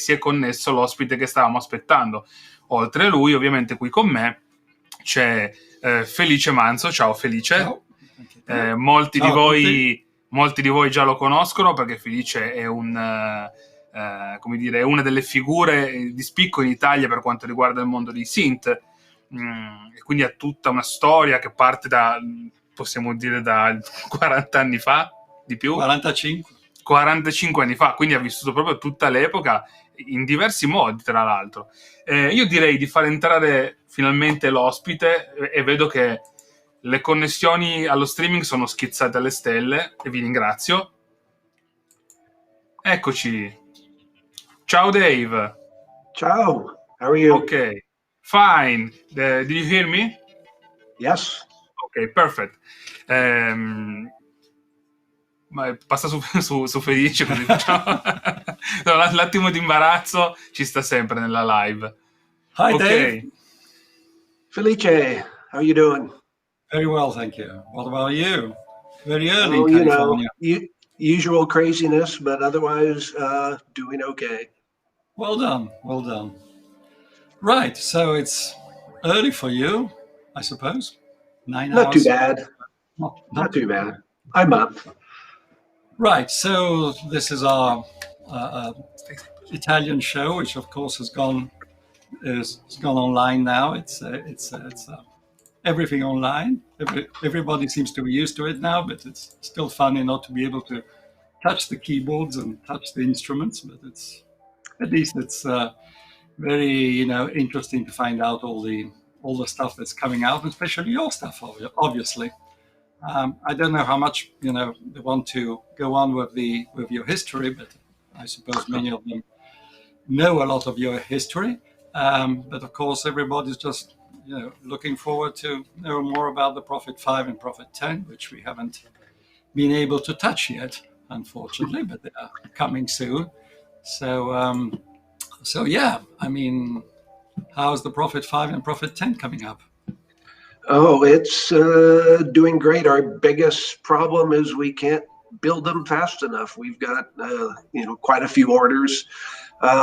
si è connesso l'ospite che stavamo aspettando. Oltre a lui, ovviamente qui con me c'è Felice Manzo. Ciao Felice. Ciao. Molti di voi già lo conoscono perché Felice è una delle figure di spicco in Italia per quanto riguarda il mondo dei synth, e quindi ha tutta una storia che parte possiamo dire da 40 anni fa, di più? 45 anni fa, quindi ha vissuto proprio tutta l'epoca in diversi modi, tra l'altro. Io direi di far entrare finalmente l'ospite, e vedo che le connessioni allo streaming sono schizzate alle stelle e vi ringrazio. Eccoci. Ciao Dave. Ciao, how are you? Ok, fine. Did you hear me? Yes. Ok, perfect. Ma passa su Felice così facciamo. No, l'attimo di imbarazzo ci sta sempre nella live. Hi, Dave. Felice, how are you doing? Very well, thank you. What about you? Very early in California. Usual craziness, but otherwise doing okay. Well done, well done. Right, so it's early for you, I suppose. 9 hours. Not too bad. Not too bad. I'm up. Right, so this is our Italian show, which of course has gone online now. It's everything online. Everybody seems to be used to it now, but it's still funny not to be able to touch the keyboards and touch the instruments. But at least it's very interesting to find out all the stuff that's coming out, especially your stuff, obviously. I don't know how much they want to go on with your history, but I suppose many of them know a lot of your history. But of course, everybody's just looking forward to know more about the Prophet 5 and Prophet 10, which we haven't been able to touch yet, unfortunately, but they are coming soon. So yeah, I mean, how's the Prophet 5 and Prophet 10 coming up? Oh, it's doing great. Our biggest problem is we can't build them fast enough. We've got quite a few orders.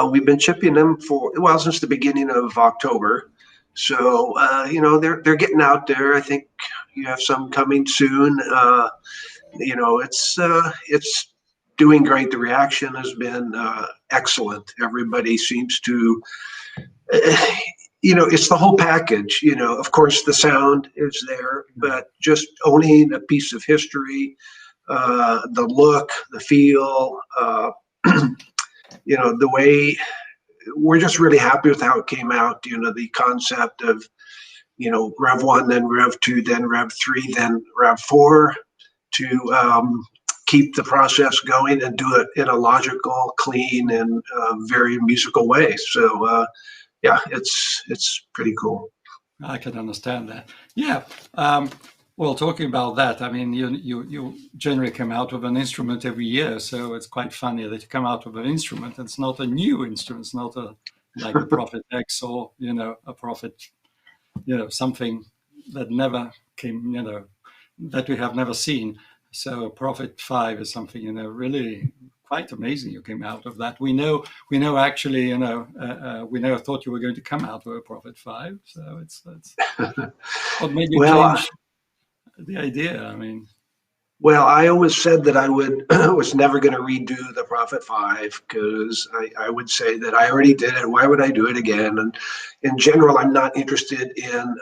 We've been shipping them since the beginning of October. So they're getting out there. I think you have some coming soon. It's doing great. The reaction has been excellent. Everybody seems to. It's the whole package. Of course, the sound is there, but just owning a piece of history, the look, the feel, the way. We're just really happy with how it came out. The concept of, Rev 1, then Rev 2, then Rev 3, then Rev 4, to keep the process going and do it in a logical, clean, and very musical way. So, yeah, it's pretty cool. I can understand that. Yeah. Well, talking about that, I mean, you generally come out with an instrument every year, so it's quite funny that you come out with an instrument. It's not a new instrument. It's not like a Prophet X or a Prophet, something that never came, that we have never seen. So Prophet 5 is something really quite amazing. You came out of that. We know actually, we never thought you were going to come out with a Prophet 5. So it's what made you change the idea? I mean, well, I always said that I was never going to redo the Prophet 5 because I would say that I already did it. Why would I do it again? And in general, I'm not interested in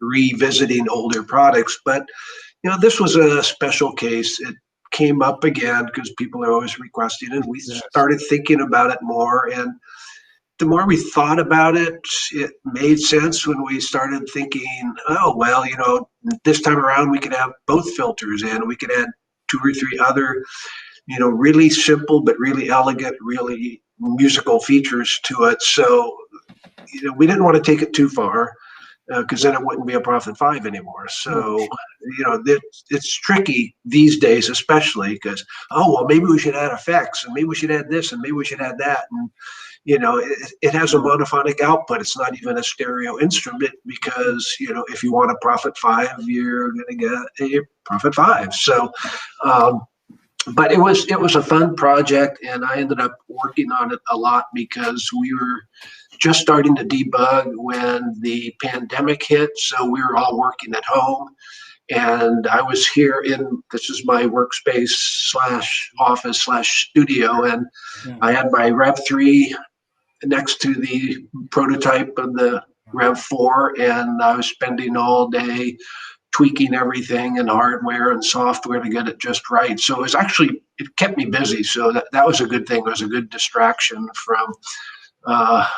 revisiting older products. But this was a special case. It came up again because people are always requesting it. We started thinking about it more, and the more we thought about it, it made sense when we started thinking, oh, well, this time around we could have both filters in. We could add 2 or 3 other, really simple but really elegant, really musical features to it. So, we didn't want to take it too far because then it wouldn't be a Prophet 5 anymore. So, it's tricky these days, especially because, maybe we should add effects, and maybe we should add this, and maybe we should add that. And, it has a monophonic output. It's not even a stereo instrument because, if you want a Prophet 5, you're going to get a Prophet 5. So, but it was a fun project, and I ended up working on it a lot because we were just starting to debug when the pandemic hit. So we were all working at home, and I was here this is my workspace slash office slash studio, and Yeah. I had my Rev 3 next to the prototype of the Rev 4, and I was spending all day tweaking everything and hardware and software to get it just right. So it kept me busy. So that was a good thing. It was a good distraction from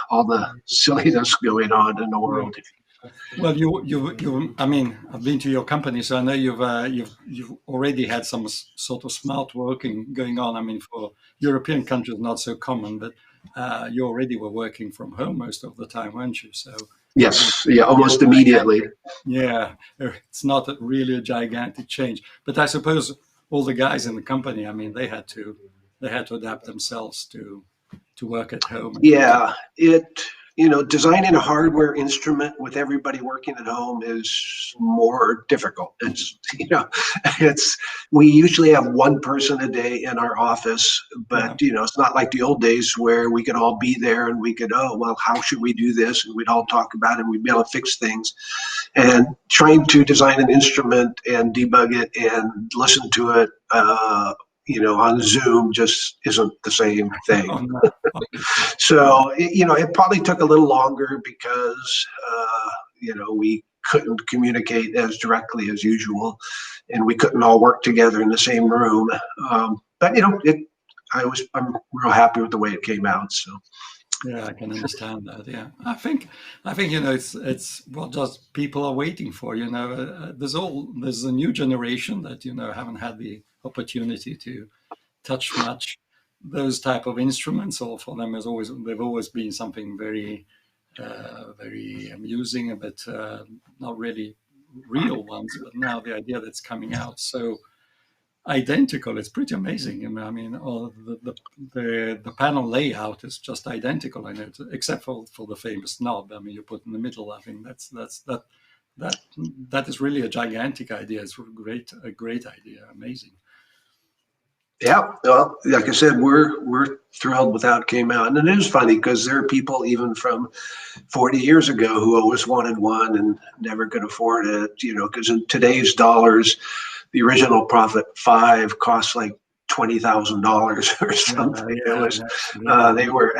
all the silliness going on in the world. Well, I mean, I've been to your company, so I know you've already had some sort of smart working going on. I mean, for European countries, not so common, but you already were working from home most of the time, weren't you? So Yes, yeah, almost immediately. yeah, it's not really a gigantic change, but I suppose all the guys in the company, I mean, they had to adapt themselves to work at home. Yeah, designing a hardware instrument with everybody working at home is more difficult. We usually have one person a day in our office, but it's not like the old days where we could all be there and we could, oh, well, how should we do this? And we'd all talk about it and we'd be able to fix things. And trying to design an instrument and debug it and listen to it, on Zoom just isn't the same thing. Oh, no. So, it probably took a little longer because, we couldn't communicate as directly as usual, and we couldn't all work together in the same room. But, I'm real happy with the way it came out. So. Yeah, I can understand that. Yeah, I think it's what just people are waiting for. There's a new generation that haven't had the opportunity to touch much those type of instruments, or for them they've always been something very very amusing, but not really real ones. But now the idea that's coming out so identical, it's pretty amazing. I mean, all the panel layout is just identical in it, except for the famous knob. I mean, you put in the middle. I think that is really a gigantic idea. It's a great idea, amazing. Yeah, well, like I said, we're thrilled with how it came out, and it is funny because there are people even from 40 years ago who always wanted one and never could afford it. Because in today's dollars, the original Prophet 5 cost like $20,000 or something. They were,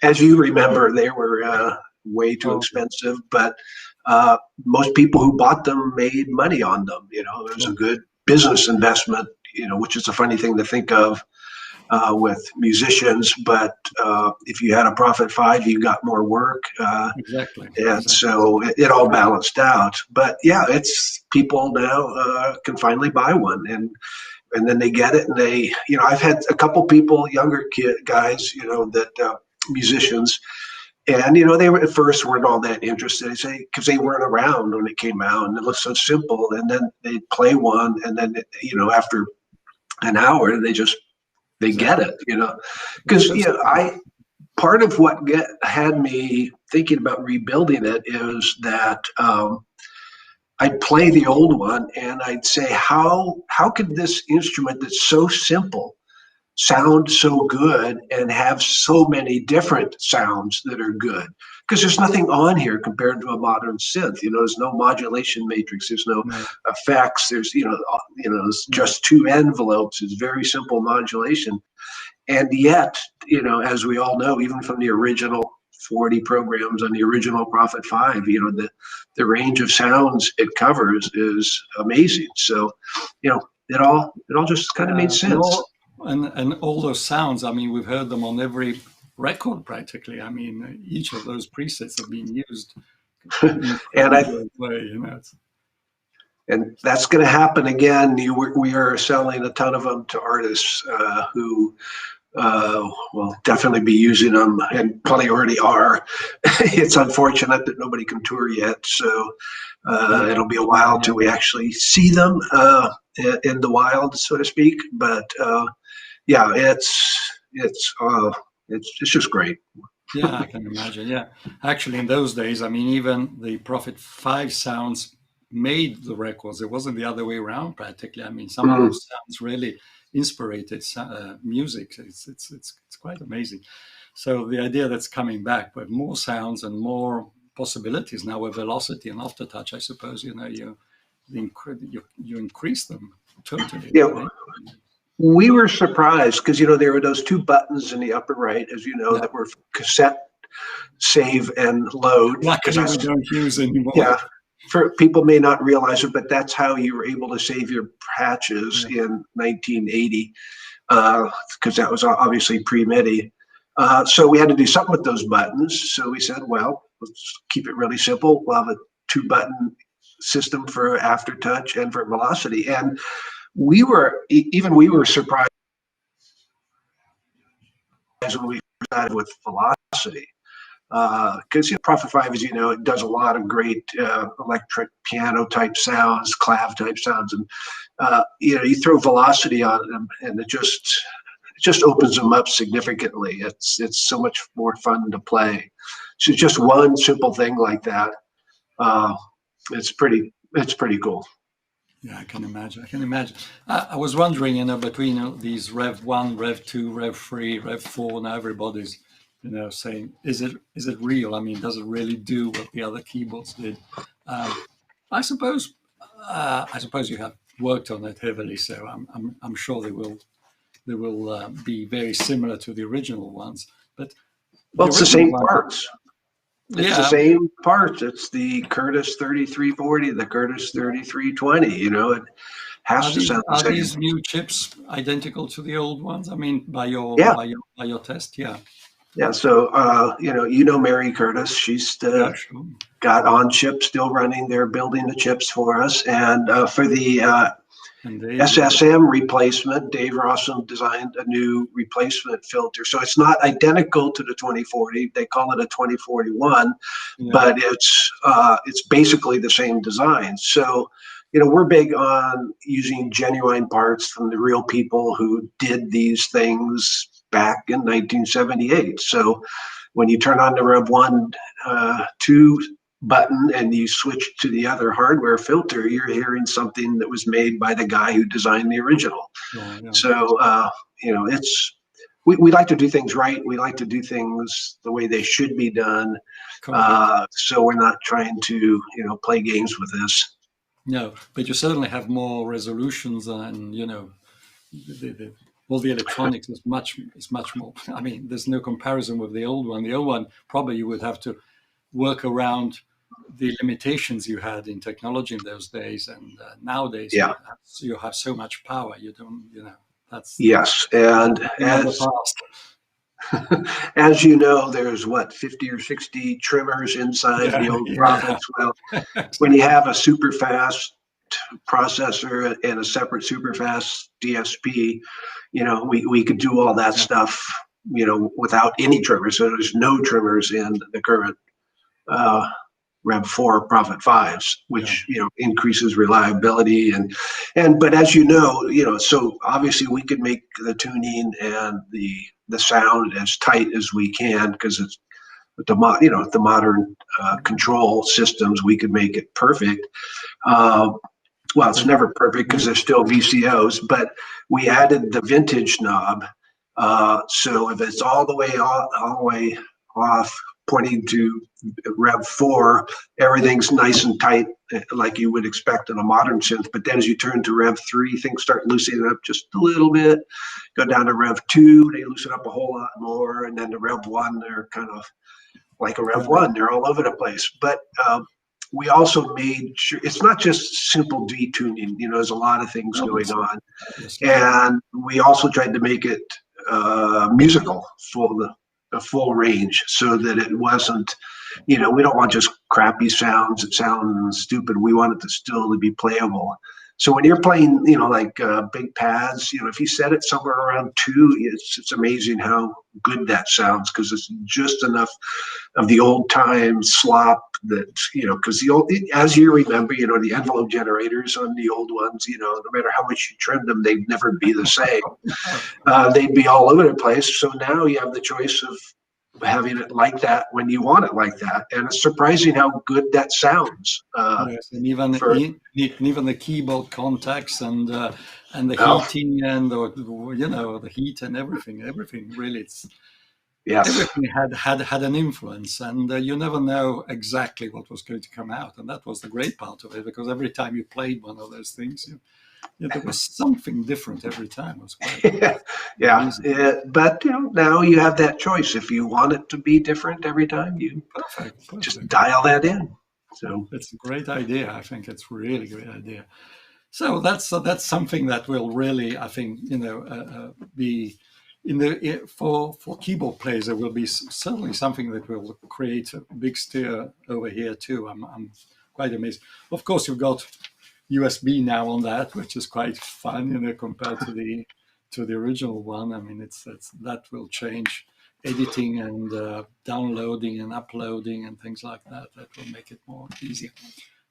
as you remember, they were way too expensive, but most people who bought them made money on them. It was a good business investment, which is a funny thing to think of with musicians. But if you had a Prophet 5, you got more work. Exactly. And so it all balanced out. But yeah, it's people now can finally buy one, and then they get it, and they, I've had a couple people, younger guys, that musicians. And, they were at first weren't all that interested, because they weren't around when it came out and it looked so simple. And then they'd play one, and then, after an hour, they get it, because, part of what had me thinking about rebuilding it is that I'd play the old one and I'd say, how could this instrument that's so simple sound so good and have so many different sounds that are good? Because there's nothing on here compared to a modern synth. There's no modulation matrix. There's no effects. There's, there's just two envelopes. It's very simple modulation. And yet, as we all know, even from the original 40 programs on the original Prophet 5, the range of sounds it covers is amazing. So, it all just kind of made sense. And all those sounds, I mean, we've heard them on every record practically. I mean, each of those presets have been used. And that's going to happen again. We are selling a ton of them to artists who will definitely be using them, and probably already are. It's unfortunate that nobody can tour yet, so it'll be a while till we actually see them in the wild, so to speak. But yeah, it's just great. Yeah, I can imagine. Yeah, actually, in those days, I mean, even the Prophet 5 sounds made the records. It wasn't the other way around, practically. I mean, some of those sounds really inspired music. It's quite amazing. So the idea that's coming back with more sounds and more possibilities now with velocity and aftertouch, I suppose, you increase them totally. Yeah. Right? We were surprised because, there were those two buttons in the upper right, as you know, that were cassette save and load. Luckily, we don't use anymore. Yeah. For people may not realize it, but that's how you were able to save your patches in 1980, because that was obviously pre-MIDI. So we had to do something with those buttons. So we said, well, let's keep it really simple. We'll have a 2-button system for aftertouch and for velocity. And we were surprised when we started with velocity. Because Prophet 5, as you know, it does a lot of great electric piano type sounds, clav type sounds, and you throw velocity on them, and it just opens them up significantly. It's so much more fun to play. So just one simple thing like that, it's pretty cool. Yeah, I can imagine. I was wondering, between these Rev 1, Rev 2, Rev 3, Rev 4, now everybody's saying, is it real? I mean, does it really do what the other keyboards did? I suppose you have worked on it heavily, so I'm sure they will be very similar to the original ones. But it's the same parts. It's the same parts. It's the Curtis 3340, the Curtis 3320. It has to sound the same. Are these new chips identical to the old ones? I mean, by your test, yeah. Yeah, so Mary Curtis, she's got on chip still running. They're building the chips for us, and for the SSM replacement, Dave Rossum designed a new replacement filter. So it's not identical to the 2040. They call it a 2041, but it's basically the same design. So we're big on using genuine parts from the real people who did these things back in 1978. So when you turn on the Rev 1, 2 button and you switch to the other hardware filter, you're hearing something that was made by the guy who designed the original. So, we like to do things right. We like to do things the way they should be done. So we're not trying to, play games with this. No, but you certainly have more resolutions and, all the electronics is much more. I mean, there's no comparison with the old one. The old one, probably you would have to work around the limitations you had in technology in those days, and nowadays you have so much power. You don't, that's and as you know, there's 50 or 60 trimmers inside the old Prophets. Well, when you have a super fast processor and a separate super fast DSP, we could do all that stuff, without any trimmers. So there's no trimmers in the current Rev 4 Prophet 5s, which increases reliability but as so obviously we could make the tuning and the sound as tight as we can, because it's the modern control systems. We could make it perfect. Well, it's never perfect because there's still VCOs, but we added the vintage knob. So if it's all the way off, pointing to Rev 4, everything's nice and tight, like you would expect in a modern synth. But then as you turn to Rev 3, things start loosening up just a little bit. Go down to Rev 2, they loosen up a whole lot more. And then to Rev 1, they're kind of like a Rev 1. They're all over the place. But we also made sure it's not just simple detuning. There's a lot of things going on. And we also tried to make it musical for the full range, so that it wasn't, we don't want just crappy sounds that sound stupid. We want it to still be playable. So when you're playing, like big pads, if you set it somewhere around 2, it's amazing how good that sounds, because it's just enough of the old time slop that, because as you remember, the envelope generators on the old ones, no matter how much you trimmed them, they'd never be the same. They'd be all over the place. So now you have the choice of having it like that when you want it like that. And it's surprising how good that sounds. Yes, and even for- even the keyboard contacts and the Oh. heating and the heat and everything really, it's Yes. everything had an influence, and you never know exactly what was going to come out, and that was the great part of it, because every time you played one of those things, there was something different every time. It was quite Yeah. amazing. But now you have that choice. If you want it to be different every time, you Perfect. just dial that in. So It's a great idea. I think it's a really great idea. So that's something that will really, I think, be for keyboard players. There will be certainly something that will create a big stir over here too. I'm quite amazed. Of course, you've got USB now on that, which is quite fun, compared to the original one. I mean, it's that will change editing and downloading and uploading and things like that. That will make it more easier.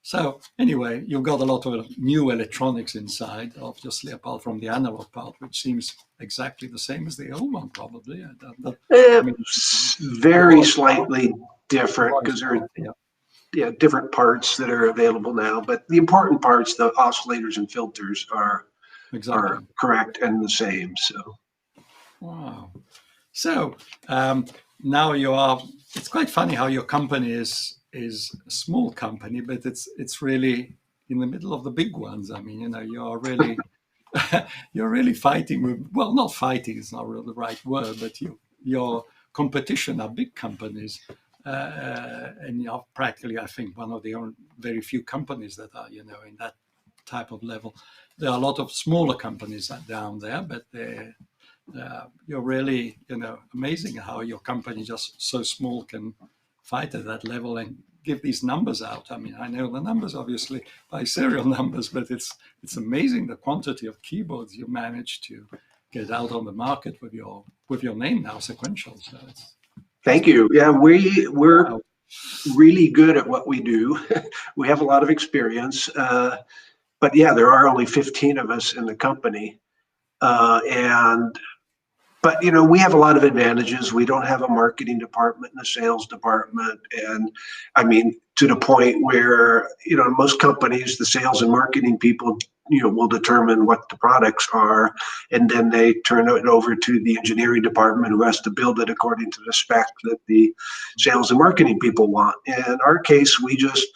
So anyway, you've got a lot of new electronics inside, obviously, apart from the analog part, which seems exactly the same as the old one, probably. very slightly different, because there are different parts that are available now. But the important parts, the oscillators and filters, are correct and the same. So wow. So now it's quite funny how your company is a small company, but it's really in the middle of the big ones. I mean, you're really you're really fighting with, well, not fighting, it's not really the right word, but your competition are big companies, and you're practically, I think, one of the very few companies that are in that type of level. There are a lot of smaller companies down there, but you're really, amazing how your company, just so small, can fight at that level and give these numbers out. I mean, I know the numbers, obviously, by serial numbers, but it's amazing the quantity of keyboards you managed to get out on the market with your name now, Sequential. So thank you. Yeah, we're really good at what we do. We have a lot of experience, but yeah, there are only 15 of us in the company, but we have a lot of advantages. We don't have a marketing department and a sales department, and I mean, to the point where most companies, the sales and marketing people will determine what the products are, and then they turn it over to the engineering department, who has to build it according to the spec that the sales and marketing people want. In our case, we just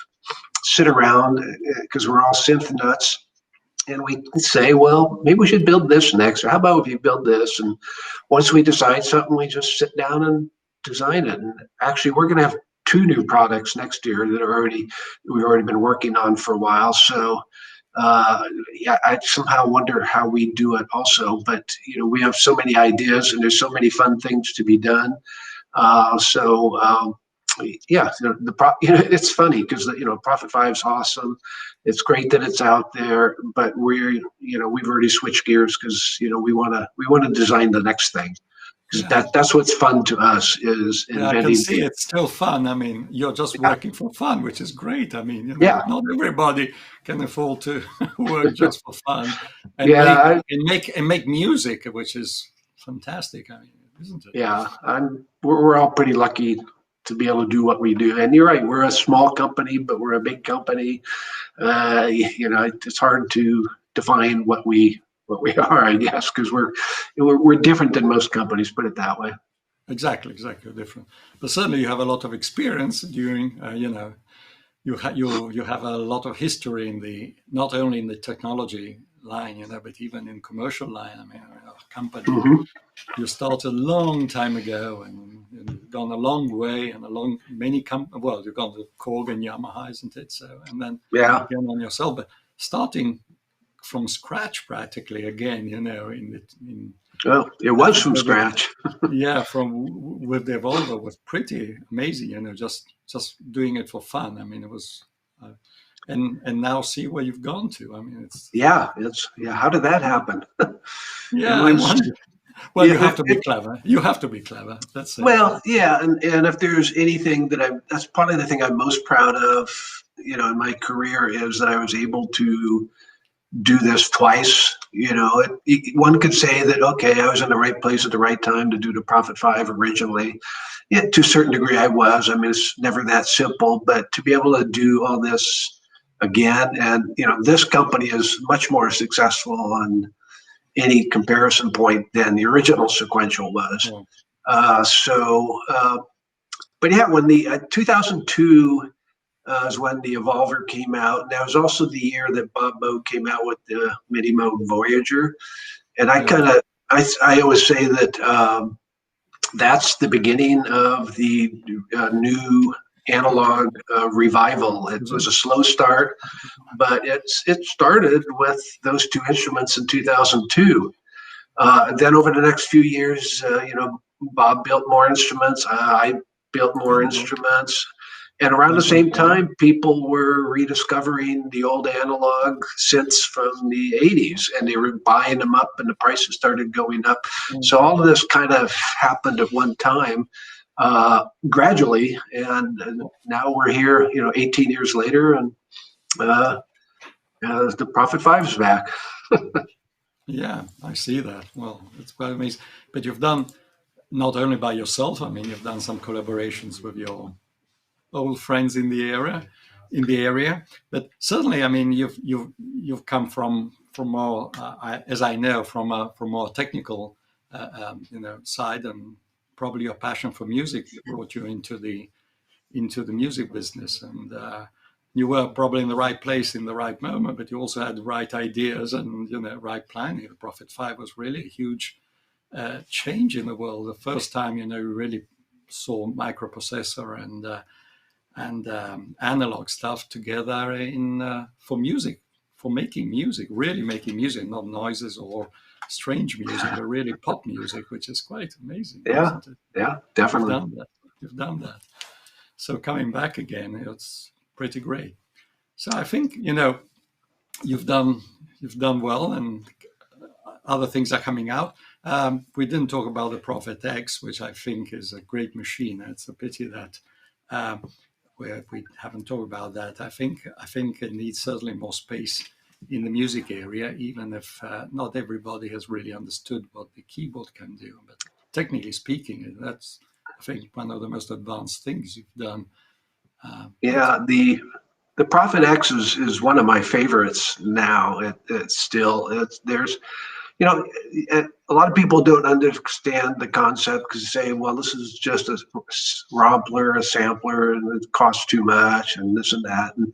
sit around, because we're all synth nuts, and we say, well, maybe we should build this next, or how about if you build this? And once we decide something, we just sit down and design it. And actually, we're going to have 2 new products next year that we've already been working on for a while. So yeah, I somehow wonder how we do it also. But we have so many ideas, and there's so many fun things to be done. Yeah, it's funny because Prophet 5 is awesome. It's great that it's out there, but we've already switched gears, because we want to design the next thing, because that's what's fun to us, is inventing. I can see it's still fun. I mean, you're just working for fun, which is great. I mean, not everybody can afford to work just for fun and make music, which is fantastic. I mean, isn't it? Yeah, we're all pretty lucky to be able to do what we do. And you're right, we're a small company, but we're a big company. It's hard to define what we are, I guess, because we're different than most companies, put it that way. Exactly different. But certainly you have a lot of experience doing, you have a lot of history not only in the technology line, but even in commercial line. I mean, a company, you started a long time ago, and you've gone a long way, and you've gone to Korg and Yamaha, isn't it? So, and then again on yourself, but starting from scratch practically again, well, it was from scratch. with the Evolver was pretty amazing, just doing it for fun. I mean, it was, and now see where you've gone to. I mean, it's how did that happen? I wonder. Well, you have to be clever. You have to be clever. That's it. Well, yeah, and if there's anything that's probably the thing I'm most proud of, in my career, is that I was able to do this twice. One could say that, okay, I was in the right place at the right time to do the Prophet 5 originally. Yeah, to a certain degree I was. I mean, it's never that simple, but to be able to do all this again, and this company is much more successful on any comparison point than the original Sequential was. But yeah, when the 2002 is when the Evolver came out. And that was also the year that Bob Moog came out with the MIDI Moog Voyager. And I always say that that's the beginning of the new analog revival. It was a slow start, but it started with those two instruments in 2002. Then over the next few years, Bob built more instruments. I built more instruments. And around the same time, people were rediscovering the old analog synths from the 80s, and they were buying them up, and the prices started going up. So all of this kind of happened at one time, gradually, and now we're here, 18 years later, and the Prophet 5 is back. Yeah, I see that. Well, it's quite amazing. But you've done not only by yourself. I mean, you've done some collaborations with your old friends in the area. But certainly, I mean, you've come from more, as I know, from more technical, side, and probably your passion for music brought you into the music business, and you were probably in the right place in the right moment, but you also had the right ideas and right planning. The Prophet 5 was really a huge change in the world. The first time we really saw microprocessor and analog stuff together for music, for making music, really making music, not noises or strange music, but really pop music, which is quite amazing. Yeah, isn't it? Yeah, definitely. You've done that. So coming back again, it's pretty great. So I think you've done well, and other things are coming out. We didn't talk about the Prophet X, which I think is a great machine. It's a pity that we haven't talked about that. I think it needs certainly more space in the music area, even if not everybody has really understood what the keyboard can do. But technically speaking, that's, I think, one of the most advanced things you've done. The Prophet X is one of my favorites now. There's a lot of people don't understand the concept because they say, well, this is just a Rompler, a sampler, and it costs too much, and this and that. And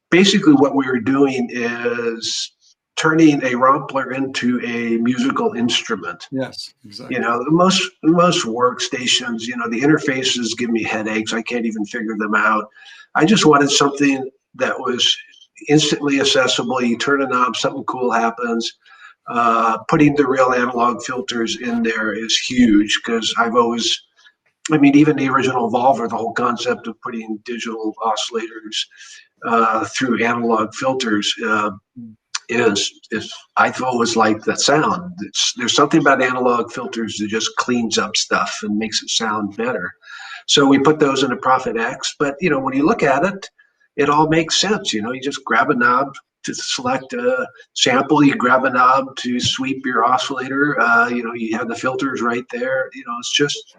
basically what we were doing is turning a Rompler into a musical instrument. Yes, exactly. Most workstations, the interfaces give me headaches. I can't even figure them out. I just wanted something that was instantly accessible. You turn a knob, something cool happens. Putting the real analog filters in there is huge, because even the original Evolver, the whole concept of putting digital oscillators through analog filters is I've always liked that sound. There's something about analog filters that just cleans up stuff and makes it sound better. So we put those in the Prophet X. But when you look at it, it all makes sense. You just grab a knob to select a sample, you grab a knob to sweep your oscillator. You have the filters right there. It's just,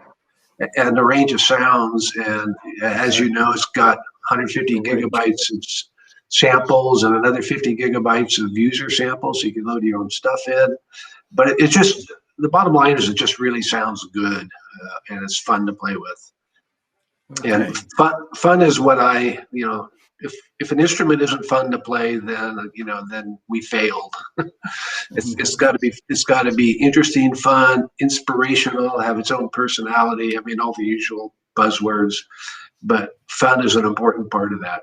and the range of sounds. And as you know, it's got 150 gigabytes of samples and another 50 gigabytes of user samples, so you can load your own stuff in. But it's just, the bottom line is it just really sounds good, and it's fun to play with. Okay. And fun is what if an instrument isn't fun to play, then we failed. It's got to be interesting, fun, inspirational, have its own personality. I mean, all the usual buzzwords, but fun is an important part of that.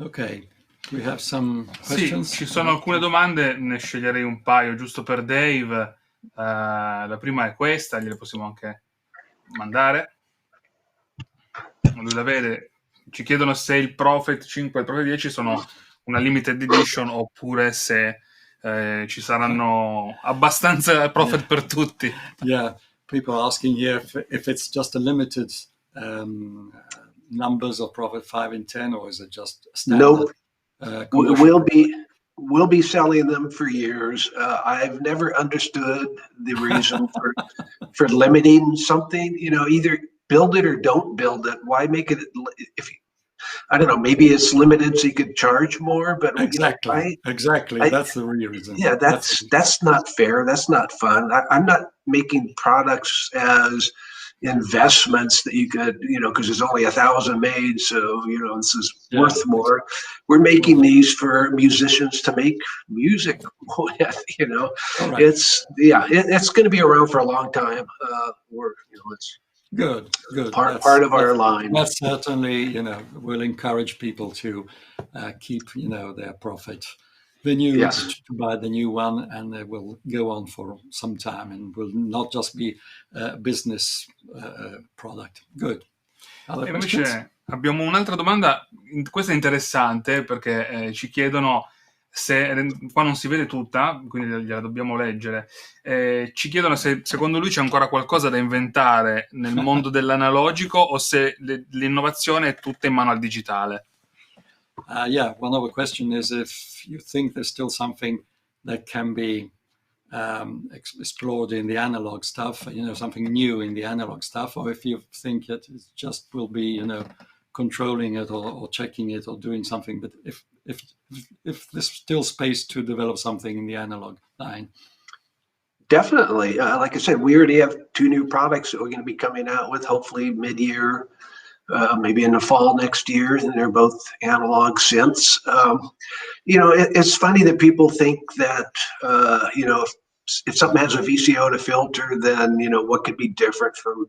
Ok, we have some questions. Sì, ci sono alcune domande, ne sceglierei un paio giusto per Dave. La prima è questa, gliele possiamo anche mandare. Lui la vede. Ci chiedono se il Prophet 5 e il Prophet 10 sono una limited edition, oppure se ci saranno abbastanza Prophet per tutti. Yeah, people are asking here if it's just a limited numbers of Prophet 5 and 10, or is it just standard? Nope. we'll be selling them for years. I've never understood the reason for limiting something. Either build it or don't build it. Why make it? If I don't know, maybe it's limited so you could charge more. But exactly, that's the real reason. Yeah, that's not fair. That's not fun. I'm not making products as investments that you could, because there's only 1,000 made, so this is worth more. We're making these for musicians to make music with. Right. It's going to be around for a long time. It's good. Part of our line. That certainly, will encourage people to keep, their profit. To buy the new one, and they will go on for some time and will not just be a business product. Good. Invece abbiamo un'altra domanda, questa è interessante perché ci chiedono se, qua non si vede tutta, quindi gliela dobbiamo leggere, ci chiedono se secondo lui c'è ancora qualcosa da inventare nel mondo dell'analogico o se l'innovazione è tutta in mano al digitale. One other question is if you think there's still something that can be explored in the analog stuff, something new in the analog stuff, or if you think it just will be, controlling it or checking it or doing something. But if there's still space to develop something in the analog line. Definitely. Like I said, we already have 2 new products that we're going to be coming out with, hopefully mid-year. Maybe in the fall next year, and they're both analog synths. It's funny that people think that, if something has a VCO to filter, then, what could be different from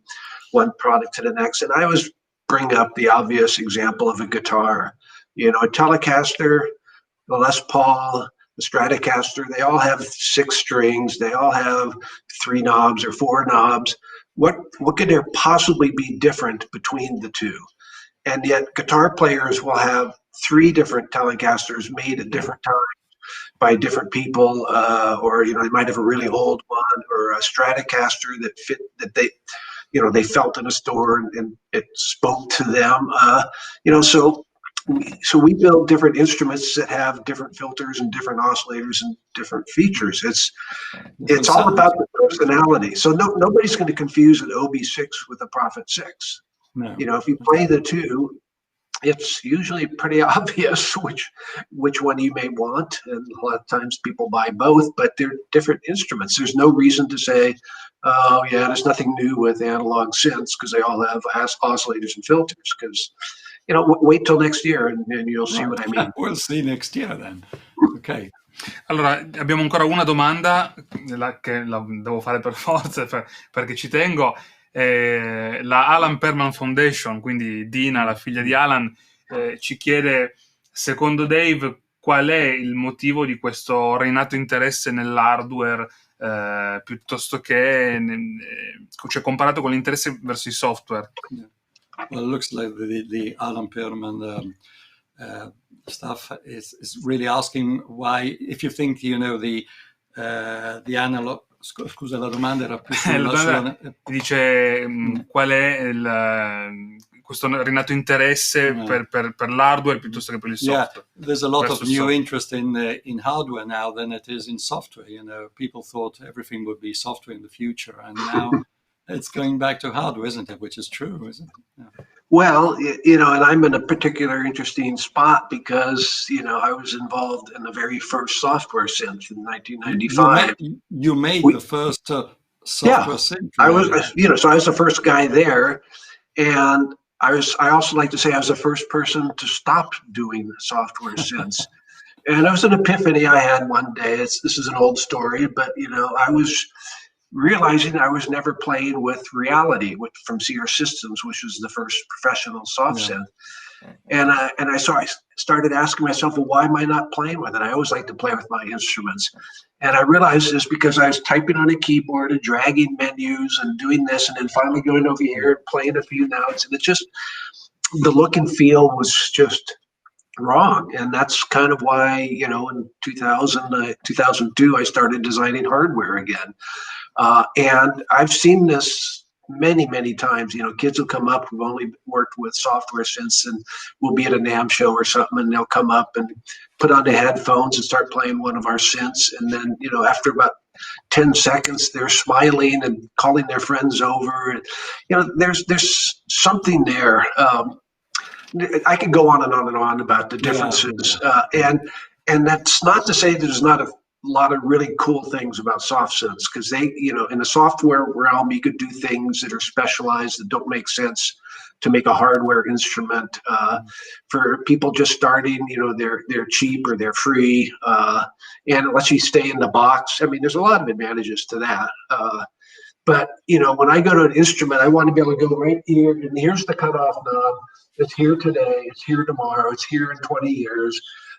one product to the next? And I always bring up the obvious example of a guitar. A Telecaster, the Les Paul, the Stratocaster, they all have 6 strings. They all have 3 knobs or 4 knobs. What could there possibly be different between the two? And yet guitar players will have 3 different Telecasters made at different times by different people, or they might have a really old one or a Stratocaster that they felt in a store and it spoke to them. So we build different instruments that have different filters and different oscillators and different features. It's all about the personality. So nobody's going to confuse an OB6 with a Prophet 6. No. If you play the 2, it's usually pretty obvious which one you may want. And a lot of times people buy both, but they're different instruments. There's no reason to say, oh yeah, there's nothing new with analog synths because they all have oscillators and filters. Because wait till next year and you'll see what I mean. We'll see next year then. Ok. Allora, abbiamo ancora una domanda che la devo fare per forza perché ci tengo. La Alan Perman Foundation, quindi Dina, la figlia di Alan, ci chiede, secondo Dave, qual è il motivo di questo rinato interesse nell'hardware piuttosto che cioè comparato con l'interesse verso i software? Yeah. Well, it looks like the Alan Perman stuff is really asking why, if you think, the analog. Scusa, la domanda era più dice qual è questo rinato interesse per l'hardware piuttosto che per il software. Yeah, there's a lot of new interest in hardware now than it is in software. People thought everything would be software in the future, and now it's going back to hardware, isn't it? Which is true, isn't it? Yeah. Well, and I'm in a particular interesting spot because, I was involved in the very first software synth in 1995. You made the first software synth. I was, so I was the first guy there, and I also like to say I was the first person to stop doing software synths. And it was an epiphany I had one day. This is an old story, but I was realizing I was never playing with Reality from Sear Systems, which was the first professional soft synth. And I started asking myself, well, why am I not playing with it? I always like to play with my instruments. And I realized it's because I was typing on a keyboard and dragging menus and doing this, and then finally going over here and playing a few notes. And it just, the look and feel was just wrong. And that's kind of why, in 2002, I started designing hardware again. And I've seen this many times. Kids will come up who've only worked with software since, and we'll be at a NAMM show or something, and they'll come up and put on the headphones and start playing one of our synths. And then, after about 10 seconds, they're smiling and calling their friends over. And, there's something there. I could go on and on and on about the differences. And that's not to say there's not a lot of really cool things about soft synths, because they, in the software realm, you could do things that are specialized that don't make sense to make a hardware instrument. For people just starting, they're cheap or they're free, and it lets you stay in the box. I mean, there's a lot of advantages to that. But when I go to an instrument, I want to be able to go right here, and here's the cutoff knob. It's here today. It's here tomorrow. It's here in 20 years.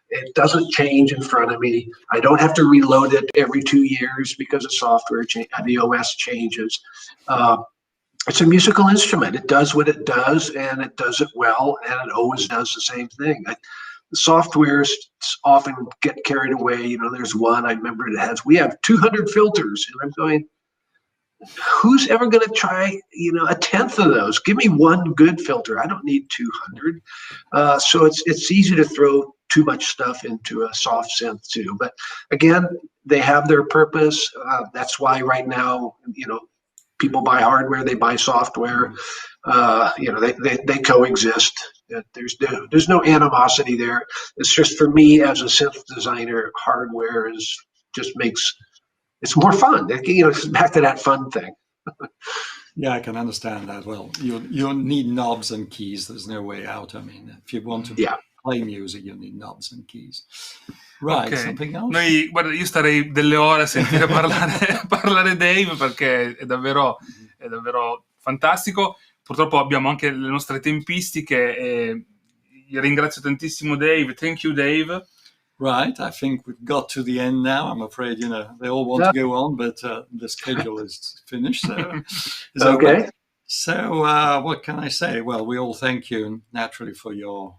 It doesn't change in front of me. I don't have to reload it every 2 years because of software the OS changes. It's a musical instrument. It does what it does, and it does it well, and it always does the same thing. The softwares often get carried away. There's one I remember we have 200 filters, and I'm going, who's ever going to try, a tenth of those? Give me one good filter. I don't need 200. So it's easy to throw too much stuff into a soft synth too. But again, they have their purpose. That's why right now, people buy hardware, they buy software. They coexist. There's no animosity there. It's just, for me as a synth designer, hardware it's more fun. It's back to that fun thing. Yeah, I can understand that. Well, you need knobs and keys. There's no way out. I mean, if you want to play music, you need knobs and keys. Right, Okay. something else? Guarda, io starei delle ore a sentire parlare Dave, perché è davvero fantastico. Purtroppo abbiamo anche le nostre tempistiche. Io ringrazio tantissimo Dave. Thank you, Dave. Right, I think we've got to the end now. I'm afraid, they all want to go on, but the schedule is finished. So it's Okay. over. So what can I say? Well, we all thank you naturally for your,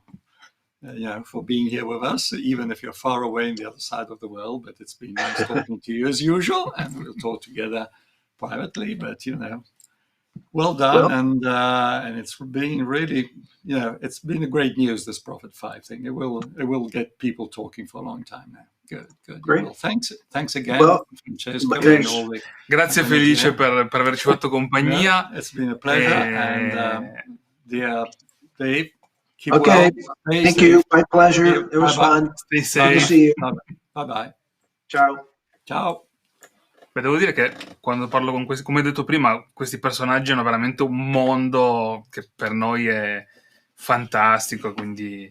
for being here with us, even if you're far away on the other side of the world. But it's been nice talking to you as usual, and we'll talk together privately. But well done, and it's been really, it's been a great news, this Prophet 5 thing. It will get people talking for a long time now. Good. Great. Well, thanks again, Well, Francesco. thanks. And all the, Grazie Felice per averci fatto compagnia. It's been a pleasure. And dear Dave, keep Okay. well. Stay Thank safe. you. My pleasure. It was Bye-bye. fun. Stay Good to safe. see you. Bye-bye. Ciao. Ciao. Beh, devo dire che quando parlo con questi, come hai detto prima, questi personaggi hanno veramente un mondo che per noi è fantastico, quindi